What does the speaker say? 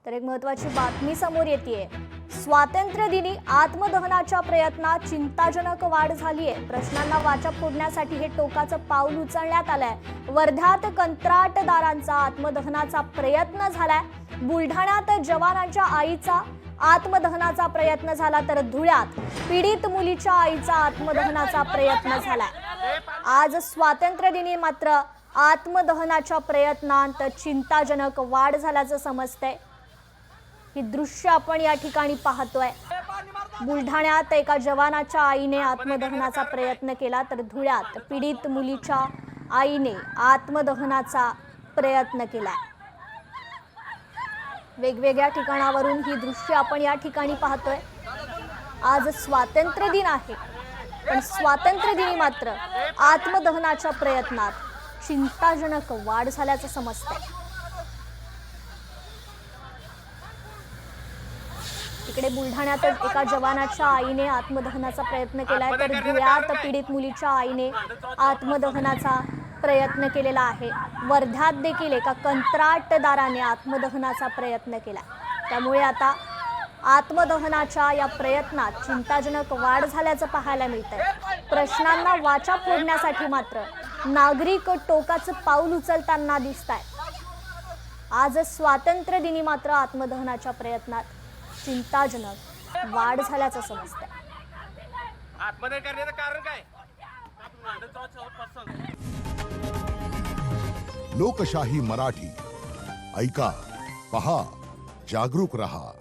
तर एक महत्त्वाची बातमी समोर येतेय। स्वातंत्र्य दिनी आत्मदहनाच्या प्रयत्नात चिंताजनक वाढ झाली आहे। प्रश्नांना वाचा फोडण्यासाठी हे टोकाचं पाऊल उचलण्यात आलंय। वर्ध्यात कंत्राटदारांचा आत्मदहनाचा प्रयत्न झालाय। बुलढाण्यात जवानांच्या आईचा आत्मदहनाचा प्रयत्न झाला, तर धुळ्यात पीडित मुलीच्या आईचा आत्मदहनाचा प्रयत्न झालाय। आज स्वातंत्र्य दिनी मात्र आत्मदहनाच्या प्रयत्नांत चिंताजनक वाढ झाल्याचं समजतंय। ही दृश्य आपण या ठिकाणी पाहतोय। बुलढाण्यात एका जवानाच्या आईने आत्मदहनाचा प्रयत्न केला, तर धुळ्यात पीडित मुलीच्या आईने आत्मदहनाचा प्रयत्न केलाय। वेगवेगळ्या ठिकाणावरून ही दृश्य आपण या ठिकाणी पाहतोय। आज स्वातंत्र्य दिन आहे, पण स्वातंत्र्य दिनी मात्र आत्मदहनाच्या प्रयत्नात चिंताजनक वाढ झाल्याचं समजतंय। इकडे बुलढाण्यात एका जवानाच्या आईने आत्मदहनाचा प्रयत्न केलाय, तर धुळ्यात पीडित मुलीच्या आईने आत्मदहनाचा प्रयत्न केलेला आहे। वर्ध्यात देखील एका कंत्राटदाराने आत्मदहनाचा प्रयत्न केलाय। त्यामुळे आता आत्मदहनाच्या या प्रयत्नात चिंताजनक वाढ झाल्याचं पाहायला मिळतंय। प्रश्नांना वाचा फोडण्यासाठी मात्र नागरिक टोकाचं पाऊल उचलताना दिसतायत। आज स्वातंत्र्य दिनी मात्र आत्मदहनाच्या प्रयत्नात चिंताजनक वाढ झाल्याचं समजतंय। आत्मदहन करण्याचं कारण काय? लोकशाही मराठी ऐका, पहा, जागरूक रहा।